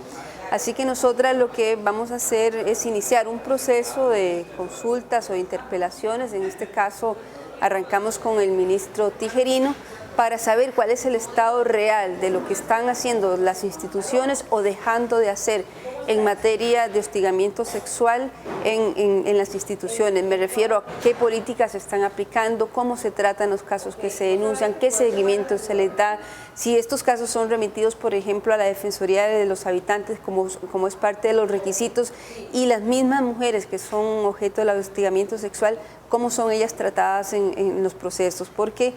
Así que nosotras lo que vamos a hacer es iniciar un proceso de consultas o de interpelaciones. En este caso arrancamos con el ministro Tijerino para saber cuál es el estado real de lo que están haciendo las instituciones o dejando de hacer en materia de hostigamiento sexual en las instituciones. Me refiero a qué políticas se están aplicando, cómo se tratan los casos que se denuncian, qué seguimiento se les da, si estos casos son remitidos, por ejemplo, a la Defensoría de los Habitantes como es parte de los requisitos, y las mismas mujeres que son objeto del hostigamiento sexual, cómo son ellas tratadas en los procesos, porque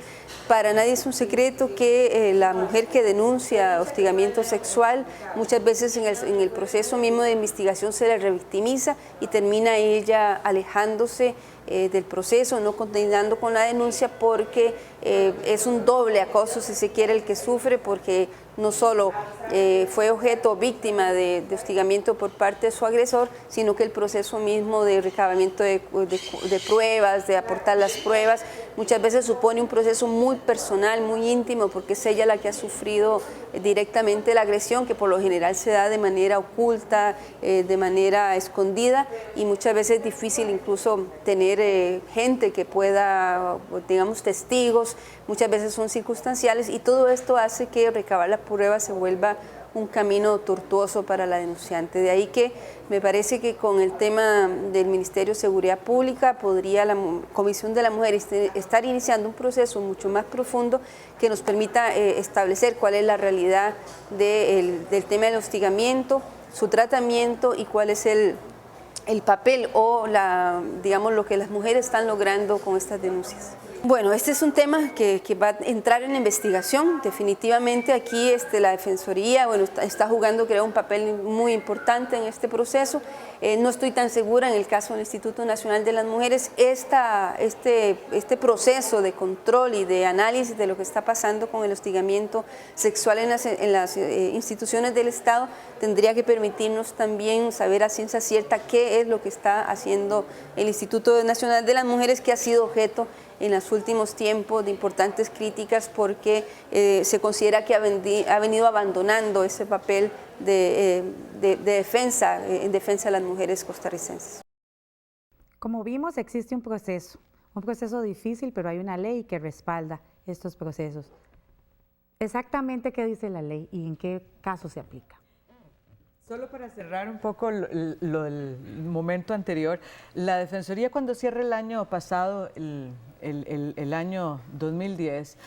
para nadie es un secreto que la mujer que denuncia hostigamiento sexual muchas veces en el proceso mismo de investigación se le revictimiza y termina ella alejándose del proceso, no continuando con la denuncia, porque es un doble acoso, si se quiere, el que sufre, porque no solo fue objeto, víctima de hostigamiento por parte de su agresor, sino que el proceso mismo de recabamiento de pruebas, de aportar las pruebas, muchas veces supone un proceso muy personal, muy íntimo, porque es ella la que ha sufrido directamente la agresión, que por lo general se da de manera oculta, de manera escondida, y muchas veces es difícil incluso tener gente que pueda, digamos, testigos, muchas veces son circunstanciales, y todo esto hace que recabar la prueba se vuelva un camino tortuoso para la denunciante. De ahí que me parece que con el tema del Ministerio de Seguridad Pública podría la Comisión de la Mujer estar iniciando un proceso mucho más profundo que nos permita establecer cuál es la realidad del tema del hostigamiento, su tratamiento y cuál es el papel o digamos, lo que las mujeres están logrando con estas denuncias. Bueno, este es un tema que va a entrar en la investigación. Definitivamente aquí la Defensoría está jugando, creo, un papel muy importante en este proceso. No estoy tan segura en el caso del Instituto Nacional de las Mujeres. Este proceso de control y de análisis de lo que está pasando con el hostigamiento sexual en las instituciones del Estado tendría que permitirnos también saber a ciencia cierta qué es lo que está haciendo el Instituto Nacional de las Mujeres, que ha sido objeto en los últimos tiempos de importantes críticas porque se considera que ha venido abandonando ese papel de defensa, en defensa de las mujeres costarricenses. Como vimos, existe un proceso difícil, pero hay una ley que respalda estos procesos. Exactamente qué dice la ley y en qué caso se aplica. Solo para cerrar un poco lo del momento anterior, la Defensoría cuando cierra el año pasado, el año 2010,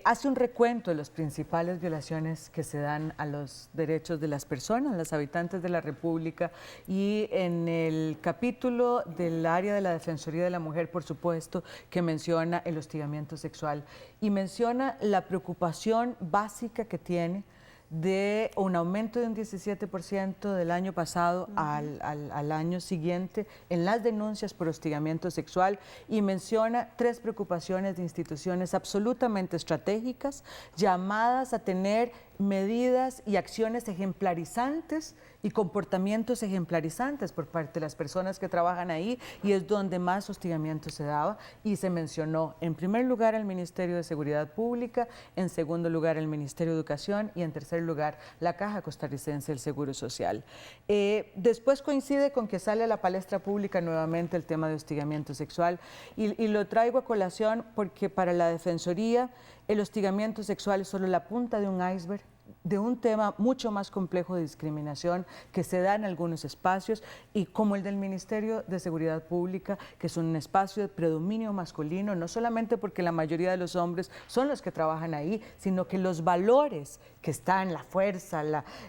hace un recuento de las principales violaciones que se dan a los derechos de las personas, las habitantes de la República, y en el capítulo del área de la Defensoría de la Mujer, por supuesto, que menciona el hostigamiento sexual y menciona la preocupación básica que tiene de un aumento de un 17% del año pasado al año siguiente en las denuncias por hostigamiento sexual, y menciona 3 preocupaciones de instituciones absolutamente estratégicas llamadas a tener medidas y acciones ejemplarizantes y comportamientos ejemplarizantes por parte de las personas que trabajan ahí, y es donde más hostigamiento se daba, y se mencionó en primer lugar al Ministerio de Seguridad Pública, en segundo lugar el Ministerio de Educación y en tercer lugar la Caja Costarricense del Seguro Social. Después coincide con que sale a la palestra pública nuevamente el tema de hostigamiento sexual, y lo traigo a colación porque para la Defensoría el hostigamiento sexual es solo la punta de un iceberg de un tema mucho más complejo de discriminación que se da en algunos espacios, y como el del Ministerio de Seguridad Pública, que es un espacio de predominio masculino, no solamente porque la mayoría de los hombres son los que trabajan ahí, sino que los valores que están, la fuerza,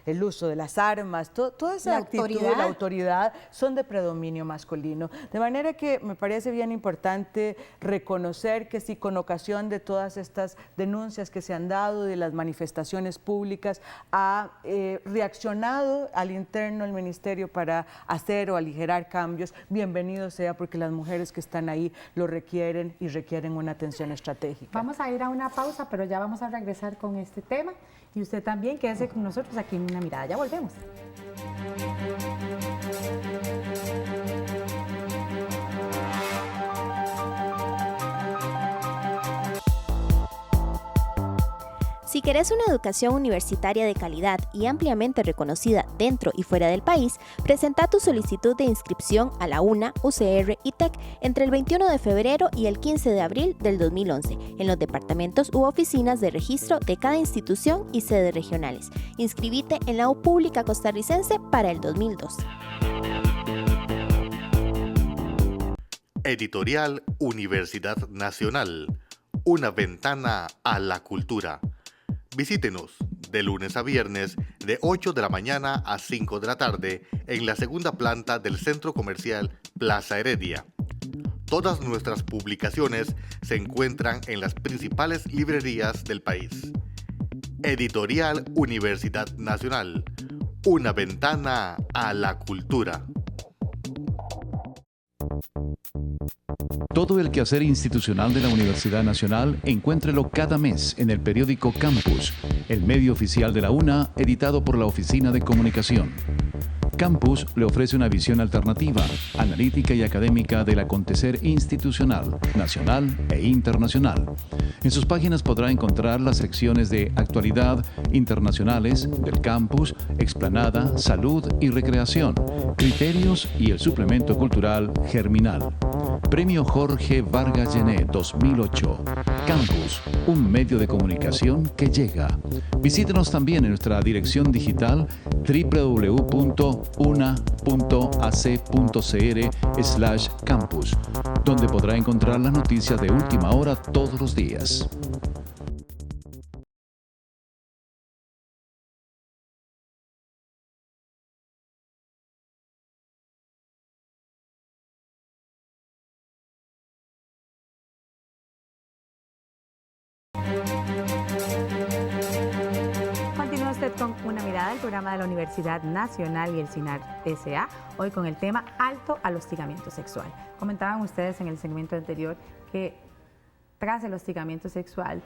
el uso de las armas, toda esa actitud, la autoridad, son de predominio masculino. De manera que me parece bien importante reconocer que si con ocasión de todas estas denuncias que se han dado, de las manifestaciones públicas, ha reaccionado al interno el Ministerio para hacer o aligerar cambios, bienvenido sea, porque las mujeres que están ahí lo requieren y requieren una atención estratégica. Vamos a ir a una pausa, pero ya vamos a regresar con este tema, y usted también quédese con nosotros aquí en Una Mirada. Ya volvemos. Si querés una educación universitaria de calidad y ampliamente reconocida dentro y fuera del país, presenta tu solicitud de inscripción a la UNA, UCR y TEC entre el 21 de febrero y el 15 de abril del 2011 en los departamentos u oficinas de registro de cada institución y sedes regionales. Inscribite en la U Pública Costarricense para el 2012. Editorial Universidad Nacional. Una ventana a la cultura. Visítenos de lunes a viernes de 8 de la mañana a 5 de la tarde en la segunda planta del Centro Comercial Plaza Heredia. Todas nuestras publicaciones se encuentran en las principales librerías del país. Editorial Universidad Nacional. Una ventana a la cultura. Todo el quehacer institucional de la Universidad Nacional, encuéntrelo cada mes en el periódico Campus, el medio oficial de la UNA, editado por la Oficina de Comunicación. Campus le ofrece una visión alternativa, analítica y académica del acontecer institucional, nacional e internacional. En sus páginas podrá encontrar las secciones de actualidad, internacionales, del campus, explanada, salud y recreación, criterios y el suplemento cultural Germinal. Premio Jorge Vargas Llené 2008. Campus, un medio de comunicación que llega. Visítenos también en nuestra dirección digital www.una.ac.cr/campus, donde podrá encontrar las noticias de última hora todos los días. Continúa usted con Una Mirada, el programa de la Universidad Nacional y el CINAR S.A., hoy con el tema Alto al hostigamiento sexual. Comentaban ustedes en el segmento anterior que tras el hostigamiento sexual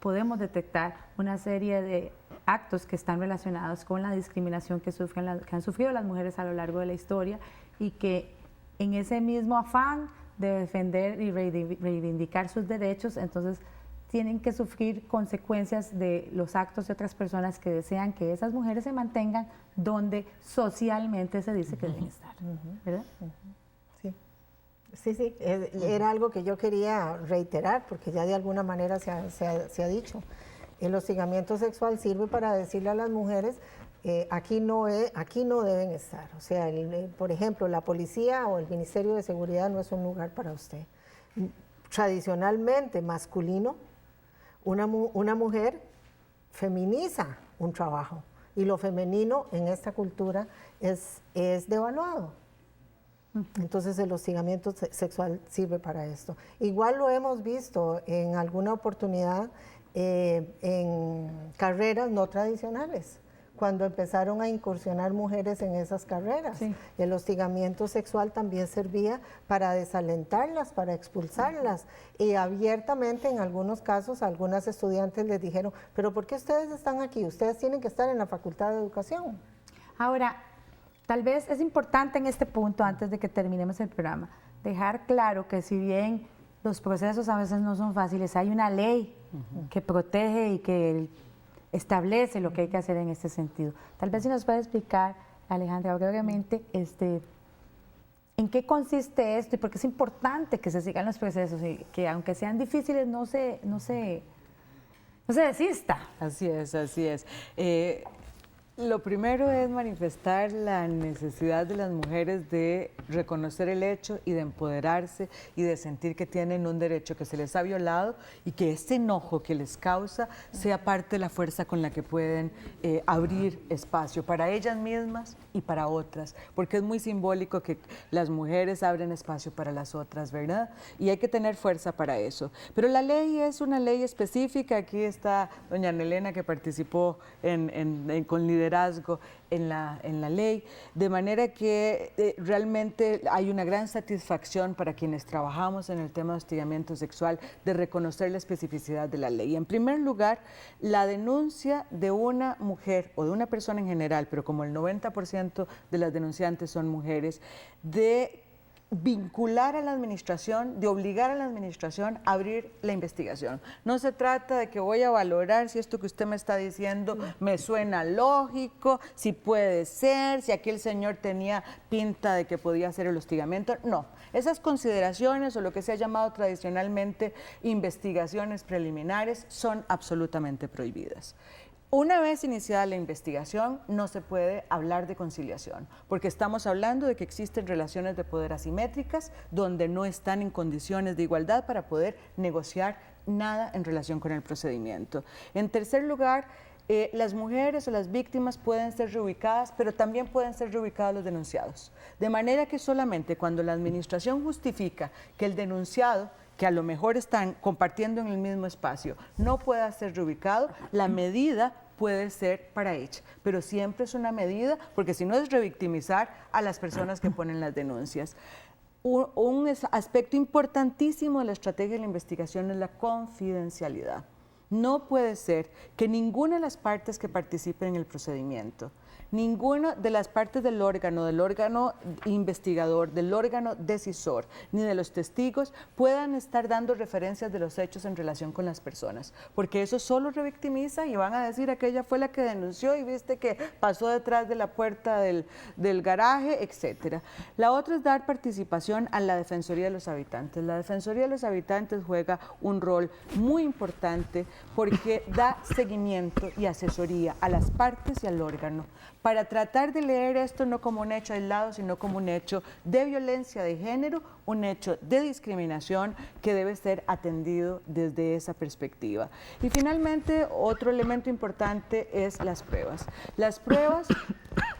podemos detectar una serie de actos que están relacionados con la discriminación que han sufrido las mujeres a lo largo de la historia y que en ese mismo afán de defender y reivindicar sus derechos, entonces tienen que sufrir consecuencias de los actos de otras personas que desean que esas mujeres se mantengan donde socialmente se dice que deben estar, ¿verdad? Sí, era algo que yo quería reiterar porque ya de alguna manera se ha dicho. El hostigamiento sexual sirve para decirle a las mujeres aquí no deben estar. O sea, por ejemplo, la policía o el Ministerio de Seguridad no es un lugar para usted. Tradicionalmente masculino, una mujer feminiza un trabajo y lo femenino en esta cultura es devaluado. Entonces el hostigamiento sexual sirve para esto. Igual lo hemos visto en alguna oportunidad en carreras no tradicionales, cuando empezaron a incursionar mujeres en esas carreras. Sí. El hostigamiento sexual también servía para desalentarlas, para expulsarlas. Y abiertamente, en algunos casos, algunas estudiantes les dijeron, pero ¿por qué ustedes están aquí? Ustedes tienen que estar en la Facultad de Educación. Ahora, tal vez es importante en este punto, antes de que terminemos el programa, dejar claro que si bien los procesos a veces no son fáciles, hay una ley que protege y que establece lo que hay que hacer en este sentido. Tal vez si nos puede explicar, Alejandra, brevemente, en qué consiste esto y por qué es importante que se sigan los procesos y que aunque sean difíciles no se desista. Así es. Lo primero es manifestar la necesidad de las mujeres de reconocer el hecho y de empoderarse y de sentir que tienen un derecho que se les ha violado y que este enojo que les causa sea parte de la fuerza con la que pueden abrir espacio para ellas mismas y para otras, porque es muy simbólico que las mujeres abren espacio para las otras, ¿verdad? Y hay que tener fuerza para eso. Pero la ley es una ley específica. Aquí está doña Nelena, que participó con liderazgo en la ley, de manera que realmente hay una gran satisfacción para quienes trabajamos en el tema de hostigamiento sexual de reconocer la especificidad de la ley. En primer lugar, la denuncia de una mujer o de una persona en general, pero como el 90% de las denunciantes son mujeres, de vincular a la administración, de obligar a la administración a abrir la investigación. No se trata de que voy a valorar si esto que usted me está diciendo me suena lógico, si puede ser, si aquel señor tenía pinta de que podía hacer el hostigamiento. No, esas consideraciones o lo que se ha llamado tradicionalmente investigaciones preliminares son absolutamente prohibidas. Una vez iniciada la investigación, no se puede hablar de conciliación, porque estamos hablando de que existen relaciones de poder asimétricas donde no están en condiciones de igualdad para poder negociar nada en relación con el procedimiento. En tercer lugar, las mujeres o las víctimas pueden ser reubicadas, pero también pueden ser reubicados los denunciados. De manera que solamente cuando la administración justifica que el denunciado, que a lo mejor están compartiendo en el mismo espacio, no pueda ser reubicado, la medida puede ser para ella, pero siempre es una medida, porque si no es revictimizar a las personas que ponen las denuncias. Un aspecto importantísimo de la estrategia de la investigación es la confidencialidad. No puede ser que ninguna de las partes que participen en el procedimiento, ninguna de las partes del órgano investigador, del órgano decisor, ni de los testigos puedan estar dando referencias de los hechos en relación con las personas, porque eso solo revictimiza y van a decir aquella fue la que denunció y viste que pasó detrás de la puerta del garaje, etc. La otra es dar participación a la Defensoría de los Habitantes. La Defensoría de los Habitantes juega un rol muy importante porque da seguimiento y asesoría a las partes y al órgano, para tratar de leer esto no como un hecho aislado, sino como un hecho de violencia de género, un hecho de discriminación que debe ser atendido desde esa perspectiva. Y finalmente, otro elemento importante es las pruebas. Las pruebas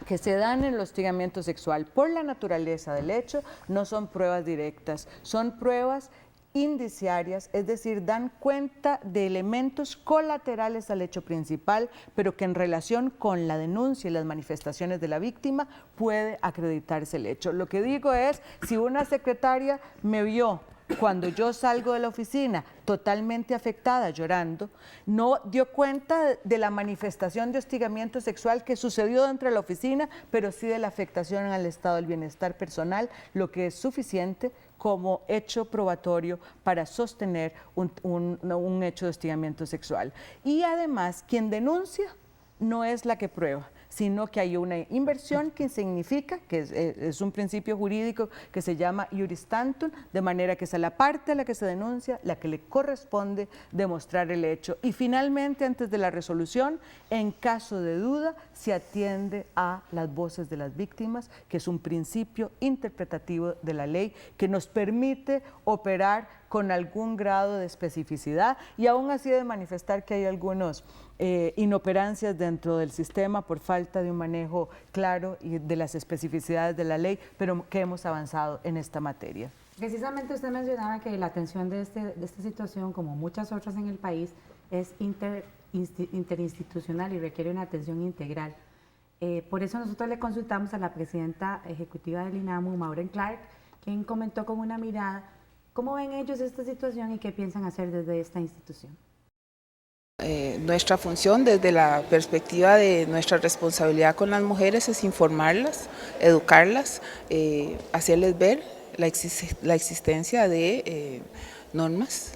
que se dan en el hostigamiento sexual, por la naturaleza del hecho, no son pruebas directas, son pruebas indiciarias, es decir, dan cuenta de elementos colaterales al hecho principal, pero que en relación con la denuncia y las manifestaciones de la víctima puede acreditarse el hecho. Lo que digo es, si una secretaria me vio cuando yo salgo de la oficina totalmente afectada, llorando, no dio cuenta de la manifestación de hostigamiento sexual que sucedió dentro de la oficina, pero sí de la afectación al estado del bienestar personal, lo que es suficiente como hecho probatorio para sostener un hecho de hostigamiento sexual. Y además, quien denuncia no es la que prueba, sino que hay una inversión que significa, que es un principio jurídico que se llama iuris tantum, de manera que es a la parte a la que se denuncia la que le corresponde demostrar el hecho. Y finalmente, antes de la resolución, en caso de duda, se atiende a las voces de las víctimas, que es un principio interpretativo de la ley que nos permite operar con algún grado de especificidad y aún así de manifestar que hay algunos inoperancias dentro del sistema por falta de un manejo claro y de las especificidades de la ley, pero que hemos avanzado en esta materia. Precisamente usted mencionaba que la atención de esta situación, como muchas otras en el país, es interinstitucional y requiere una atención integral. Por eso nosotros le consultamos a la presidenta ejecutiva del INAMU, Maureen Clark, quien comentó con una mirada cómo ven ellos esta situación y qué piensan hacer desde esta institución. Nuestra función desde la perspectiva de nuestra responsabilidad con las mujeres es informarlas, educarlas, hacerles ver la existencia de normas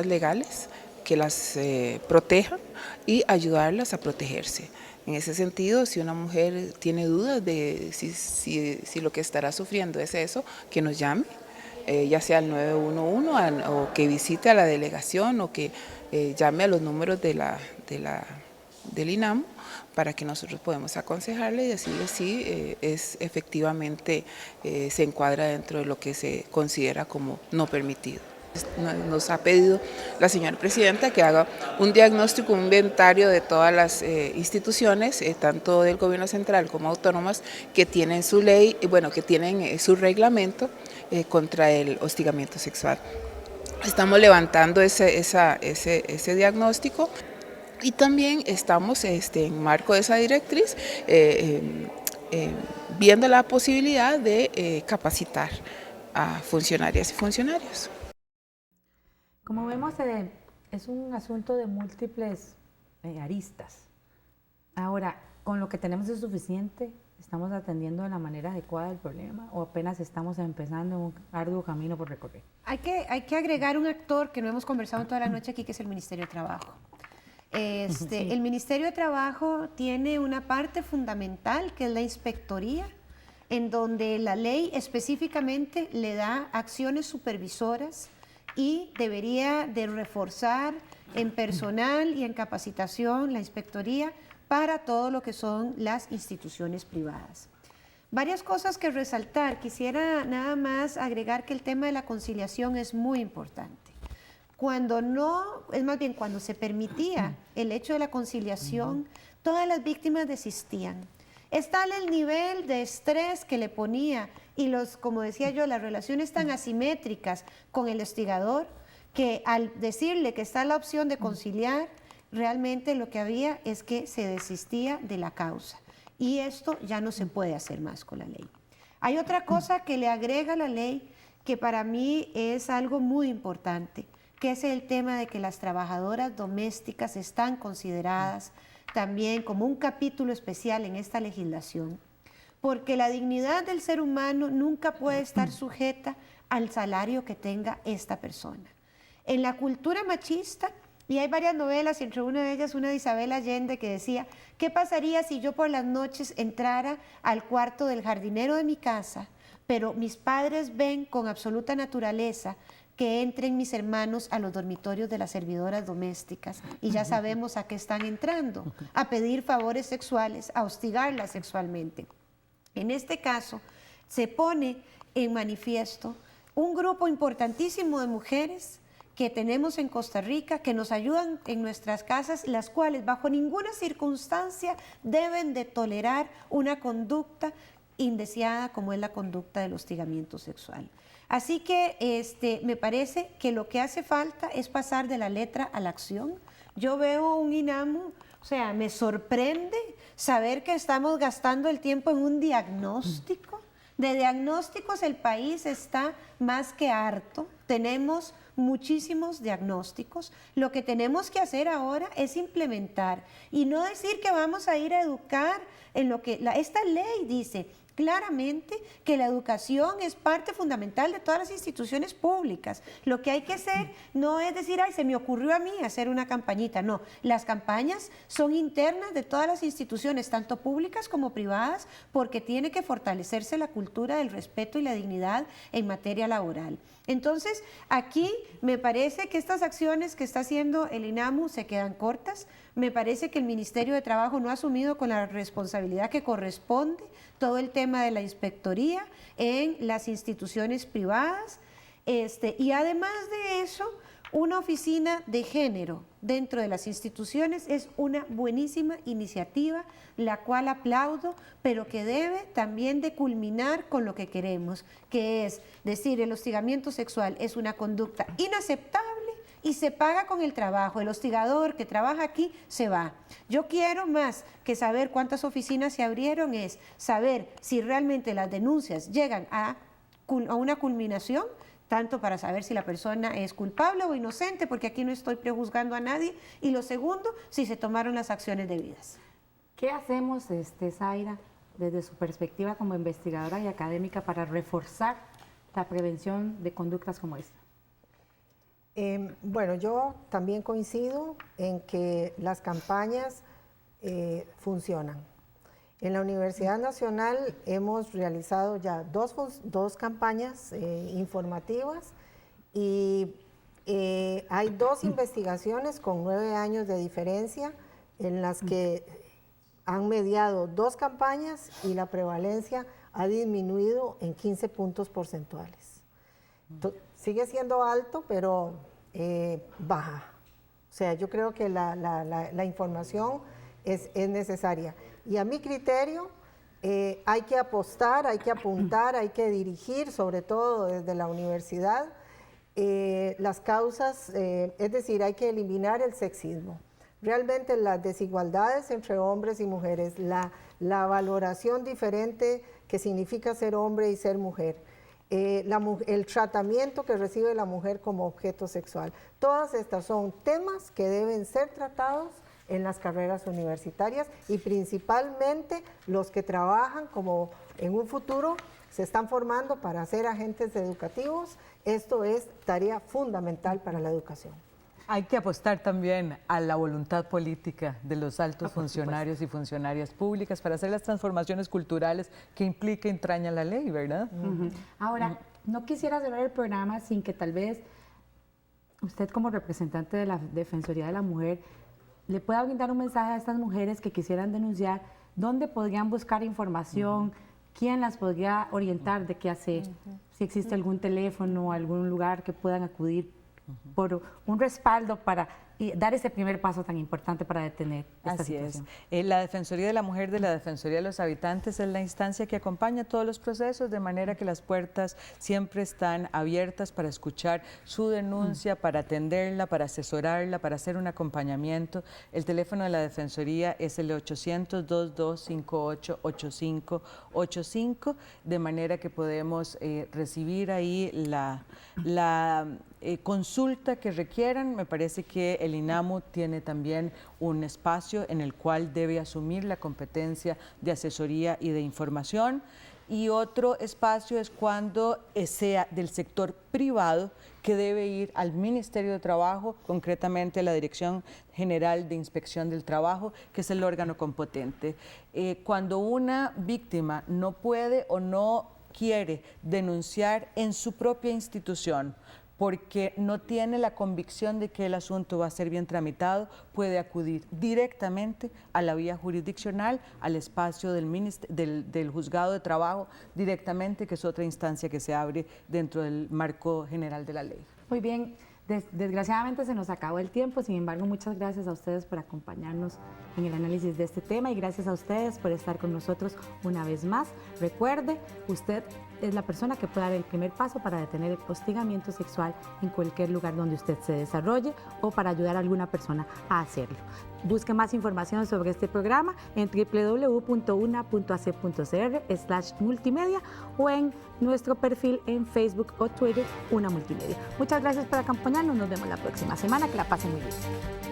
legales que las protejan y ayudarlas a protegerse. En ese sentido, si una mujer tiene dudas de si lo que estará sufriendo es eso, que nos llame, ya sea al 911 o que visite a la delegación o que llame a los números del INAMU para que nosotros podamos aconsejarle y decirle si efectivamente se encuadra dentro de lo que se considera como no permitido. Nos ha pedido la señora presidenta que haga un diagnóstico, un inventario de todas las instituciones, tanto del gobierno central como autónomas, que tienen su ley, que tienen su reglamento contra el hostigamiento sexual. Estamos levantando ese diagnóstico y también estamos en marco de esa directriz viendo la posibilidad de capacitar a funcionarias y funcionarios. Como vemos, es un asunto de múltiples aristas. Ahora, ¿con lo que tenemos es suficiente ¿Estamos atendiendo de la manera adecuada el problema o apenas estamos empezando un arduo camino por recorrer? Hay que agregar un actor que no hemos conversado toda la noche aquí, que es el Ministerio de Trabajo. Sí. El Ministerio de Trabajo tiene una parte fundamental, que es la inspectoría, en donde la ley específicamente le da acciones supervisoras y debería de reforzar en personal y en capacitación la inspectoría para todo lo que son las instituciones privadas. Varias cosas que resaltar. Quisiera nada más agregar que el tema de la conciliación es muy importante. Cuando se permitía el hecho de la conciliación, todas las víctimas desistían. Es tal el nivel de estrés que le ponía y como decía yo, las relaciones tan asimétricas con el hostigador, que al decirle que está la opción de conciliar, realmente lo que había es que se desistía de la causa. Y esto ya no se puede hacer más con la ley. Hay otra cosa que le agrega la ley que para mí es algo muy importante, que es el tema de que las trabajadoras domésticas están consideradas también como un capítulo especial en esta legislación, porque la dignidad del ser humano nunca puede estar sujeta al salario que tenga esta persona. En la cultura machista, y hay varias novelas, y entre una de ellas una de Isabel Allende que decía, ¿qué pasaría si yo por las noches entrara al cuarto del jardinero de mi casa, pero mis padres ven con absoluta naturaleza que entren mis hermanos a los dormitorios de las servidoras domésticas y ya sabemos a qué están entrando, a pedir favores sexuales, a hostigarlas sexualmente? En este caso, se pone en manifiesto un grupo importantísimo de mujeres que tenemos en Costa Rica, que nos ayudan en nuestras casas, las cuales bajo ninguna circunstancia deben de tolerar una conducta indeseada como es la conducta del hostigamiento sexual. Así que me parece que lo que hace falta es pasar de la letra a la acción. Yo veo un INAMU, o sea, me sorprende saber que estamos gastando el tiempo en un diagnóstico. De diagnósticos el país está más que harto, tenemos muchísimos diagnósticos. Lo que tenemos que hacer ahora es implementar y no decir que vamos a ir a educar en lo que esta ley dice claramente, que la educación es parte fundamental de todas las instituciones públicas. Lo que hay que hacer no es decir, ay, se me ocurrió a mí hacer una campañita. No, las campañas son internas de todas las instituciones, tanto públicas como privadas, porque tiene que fortalecerse la cultura del respeto y la dignidad en materia laboral. Entonces, aquí me parece que estas acciones que está haciendo el INAMU se quedan cortas. Me parece que el Ministerio de Trabajo no ha asumido con la responsabilidad que corresponde todo el tema de la inspectoría en las instituciones privadas. Y además de eso, una oficina de género dentro de las instituciones es una buenísima iniciativa, la cual aplaudo, pero que debe también de culminar con lo que queremos, que es decir, el hostigamiento sexual es una conducta inaceptable y se paga con el trabajo. El hostigador que trabaja aquí se va. Yo quiero más que saber cuántas oficinas se abrieron, es saber si realmente las denuncias llegan a una culminación, tanto para saber si la persona es culpable o inocente, porque aquí no estoy prejuzgando a nadie, y lo segundo, si se tomaron las acciones debidas. ¿Qué hacemos, Zaira, desde su perspectiva como investigadora y académica para reforzar la prevención de conductas como esta? Bueno, yo también coincido en que las campañas funcionan. En la Universidad Nacional hemos realizado ya dos campañas informativas y hay dos investigaciones con 9 años de diferencia en las que han mediado 2 campañas y la prevalencia ha disminuido en 15 puntos porcentuales. Sigue siendo alto, pero baja. O sea, yo creo que la información es necesaria. Y a mi criterio, hay que apostar, hay que apuntar, hay que dirigir, sobre todo desde la universidad, las causas, es decir, hay que eliminar el sexismo. Realmente las desigualdades entre hombres y mujeres, la valoración diferente que significa ser hombre y ser mujer, el tratamiento que recibe la mujer como objeto sexual. Todas estas son temas que deben ser tratados en las carreras universitarias y principalmente los que trabajan como en un futuro se están formando para ser agentes educativos. Esto es tarea fundamental para la educación. Hay que apostar también a la voluntad política de los altos funcionarios y funcionarias públicas para hacer las transformaciones culturales que implica y entraña la ley, ¿verdad? Ahora, no quisiera cerrar el programa sin que tal vez usted, como representante de la Defensoría de la Mujer, le pueda brindar un mensaje a estas mujeres que quisieran denunciar, dónde podrían buscar información, quién las podría orientar de qué hacer, si existe algún teléfono, algún lugar que puedan acudir por un respaldo para dar ese primer paso tan importante para detener esta situación. Así es. La Defensoría de la Mujer de la Defensoría de los Habitantes es la instancia que acompaña todos los procesos, de manera que las puertas siempre están abiertas para escuchar su denuncia, para atenderla, para asesorarla, para hacer un acompañamiento. El teléfono de la Defensoría es el 800-2258-8585, de manera que podemos recibir ahí la consulta que requieran. Me parece que el INAMU tiene también un espacio en el cual debe asumir la competencia de asesoría y de información. Y otro espacio es cuando sea del sector privado, que debe ir al Ministerio de Trabajo, concretamente a la Dirección General de Inspección del Trabajo, que es el órgano competente. Cuando una víctima no puede o no quiere denunciar en su propia institución, porque no tiene la convicción de que el asunto va a ser bien tramitado, puede acudir directamente a la vía jurisdiccional, al espacio del Juzgado de Trabajo directamente, que es otra instancia que se abre dentro del marco general de la ley. Muy bien. Desgraciadamente se nos acabó el tiempo, sin embargo, muchas gracias a ustedes por acompañarnos en el análisis de este tema y gracias a ustedes por estar con nosotros una vez más. Recuerde, usted es la persona que puede dar el primer paso para detener el hostigamiento sexual en cualquier lugar donde usted se desarrolle o para ayudar a alguna persona a hacerlo. Busque más información sobre este programa en www.una.ac.cr/multimedia o en nuestro perfil en Facebook o Twitter, Una Multimedia. Muchas gracias por acompañarnos. Nos vemos la próxima semana. Que la pasen muy bien.